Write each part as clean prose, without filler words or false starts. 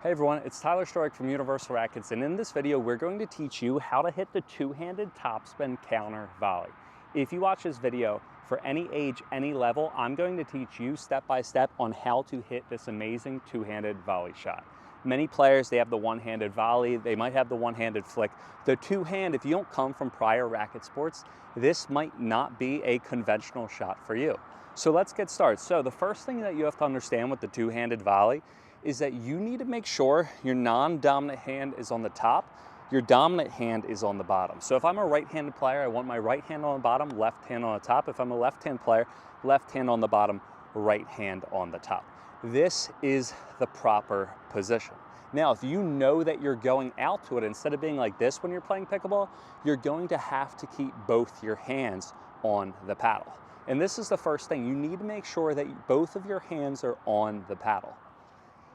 Hey everyone, it's Tyler Stroik from Universal Rackets, and in this video we're going to teach you how to hit the two-handed topspin counter volley. If you watch this video for any age, any level, I'm going to teach you step by step on how to hit this amazing two-handed volley shot. Many players, they have the one-handed volley, they might have the one-handed flick. The two-hand, if you don't come from prior racket sports, this might not be a conventional shot for you. So let's get started. So the first thing that you have to understand with the two-handed volley is that you need to make sure your non-dominant hand is on the top, your dominant hand is on the bottom. So if I'm a right-handed player, I want my right hand on the bottom, left hand on the top. If I'm a left-hand player, left hand on the bottom, right hand on the top. This is the proper position. Now, if you know that you're going out to it, instead of being like this when you're playing pickleball, you're going to have to keep both your hands on the paddle. And this is the first thing. You need to make sure that both of your hands are on the paddle.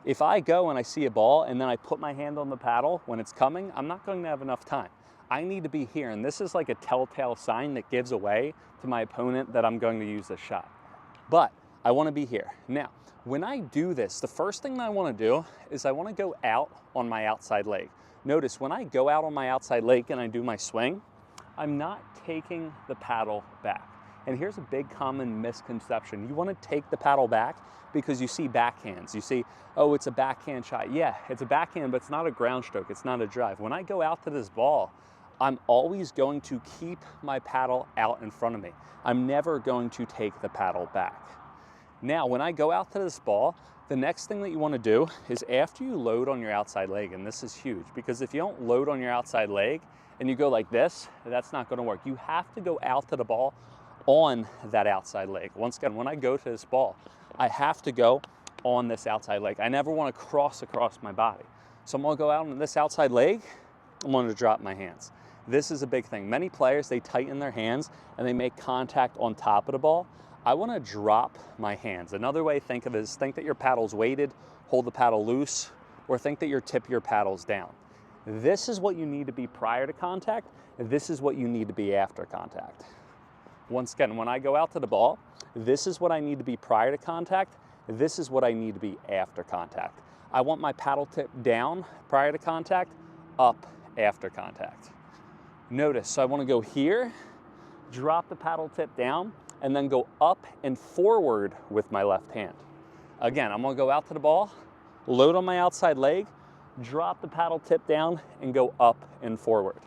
If I go and I see a ball and then I put my hand on the paddle when it's coming, I'm not going to have enough time. I need to be here, and this is like a telltale sign that gives away to my opponent that I'm going to use this shot. But I want to be here. Now, when I do this, the first thing that I want to do is I want to go out on my outside leg. Notice when I go out on my outside leg and I do my swing, I'm not taking the paddle back. And here's a big common misconception. You want to take the paddle back because you see backhands. You see, oh, it's a backhand shot. Yeah, it's a backhand, but it's not a ground stroke. It's not a drive. When I go out to this ball, I'm always going to keep my paddle out in front of me. I'm never going to take the paddle back. Now, when I go out to this ball, the next thing that you want to do is after you load on your outside leg, and this is huge, because if you don't load on your outside leg and you go like this, that's not going to work. You have to go out to the ball on that outside leg. Once again, when I go to this ball, I have to go on this outside leg. I never want to cross across my body. So I'm going to go out on this outside leg. I'm going to drop my hands. This is a big thing. Many players, they tighten their hands and they make contact on top of the ball. I want to drop my hands. Another way to think of it is think that your paddle's weighted, hold the paddle loose, or think that your tip of your paddle's down. This is what you need to be prior to contact. This is what you need to be after contact. Once again, when I go out to the ball, this is what I need to be prior to contact. This is what I need to be after contact. I want my paddle tip down prior to contact, up after contact. Notice, so I want to go here, drop the paddle tip down, and then go up and forward with my left hand. Again, I'm going to go out to the ball, load on my outside leg, drop the paddle tip down, and go up and forward.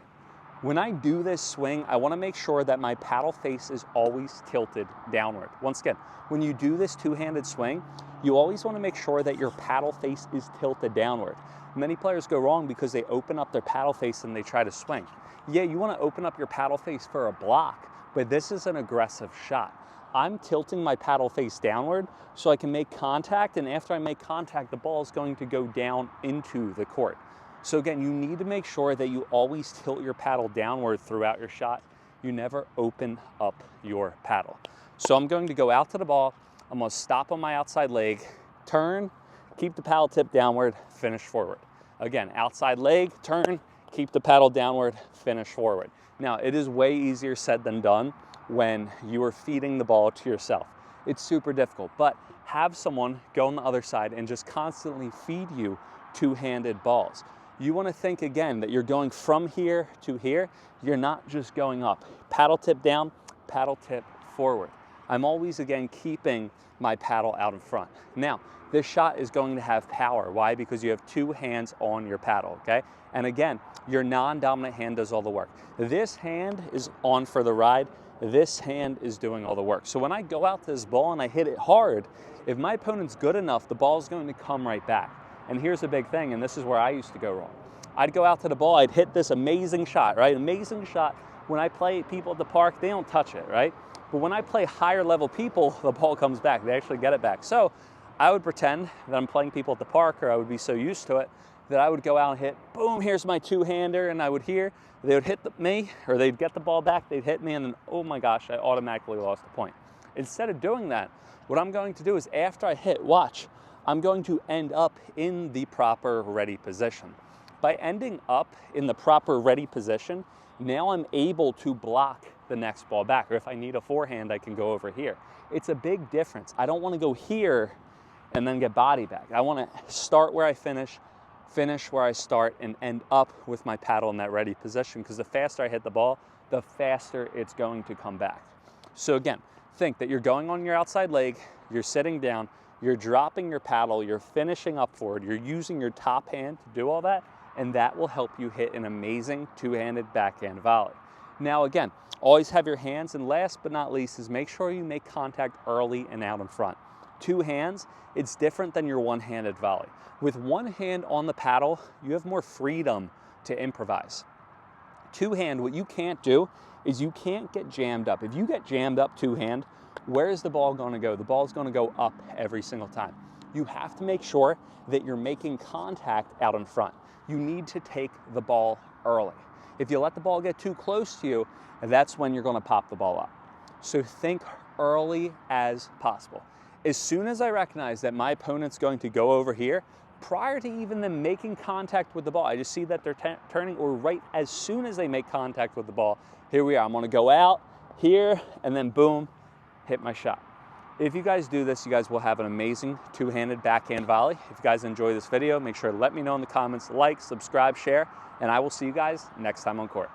When I do this swing, I want to make sure that my paddle face is always tilted downward. Once again, when you do this two-handed swing, you always want to make sure that your paddle face is tilted downward. Many players go wrong because they open up their paddle face and they try to swing. Yeah, you want to open up your paddle face for a block, but this is an aggressive shot. I'm tilting my paddle face downward so I can make contact, and after I make contact, the ball is going to go down into the court. So again, you need to make sure that you always tilt your paddle downward throughout your shot. You never open up your paddle. So I'm going to go out to the ball. I'm going to stop on my outside leg, turn, keep the paddle tip downward, finish forward. Again, outside leg, turn, keep the paddle downward, finish forward. Now, it is way easier said than done when you are feeding the ball to yourself. It's super difficult, but have someone go on the other side and just constantly feed you two-handed balls. You want to think again that you're going from here to here. You're not just going up. Paddle tip down, paddle tip forward. I'm always, again, keeping my paddle out in front. Now, this shot is going to have power. Why? Because you have two hands on your paddle, okay? And again, your non-dominant hand does all the work. This hand is on for the ride. This hand is doing all the work. So when I go out to this ball and I hit it hard, if my opponent's good enough, the ball is going to come right back. And here's the big thing, and this is where I used to go wrong. I'd go out to the ball, I'd hit this amazing shot, right? Amazing shot. When I play people at the park, they don't touch it, right? But when I play higher level people, the ball comes back. They actually get it back. So I would pretend that I'm playing people at the park, or I would be so used to it that I would go out and hit, boom, here's my two-hander, and I would hear, they would hit me, or they'd get the ball back, they'd hit me, and then, oh my gosh, I automatically lost the point. Instead of doing that, what I'm going to do is after I hit, watch, I'm going to end up in the proper ready position. By ending up in the proper ready position, now I'm able to block the next ball back. Or if I need a forehand, I can go over here. It's a big difference. I don't want to go here and then get body back. I want to start where I finish, finish where I start, and end up with my paddle in that ready position, because the faster I hit the ball, the faster it's going to come back. So again, think that you're going on your outside leg, you're sitting down, you're dropping your paddle, you're finishing up forward, you're using your top hand to do all that, and that will help you hit an amazing two-handed backhand volley. Now again, always have your hands, and last but not least is make sure you make contact early and out in front. Two hands, it's different than your one-handed volley. With one hand on the paddle, you have more freedom to improvise. Two-hand, what you can't do is you can't get jammed up. If you get jammed up two-hand, where is the ball going to go? The ball is going to go up every single time. You have to make sure that you're making contact out in front. You need to take the ball early. If you let the ball get too close to you, that's when you're going to pop the ball up. So think early as possible. As soon as I recognize that my opponent's going to go over here, prior to even them making contact with the ball, I just see that they're turning, or right as soon as they make contact with the ball, here we are. I'm going to go out here and then boom, hit my shot. If you guys do this, you guys will have an amazing two-handed backhand volley. If you guys enjoy this video, make sure to let me know in the comments, like, subscribe, share, and I will see you guys next time on court.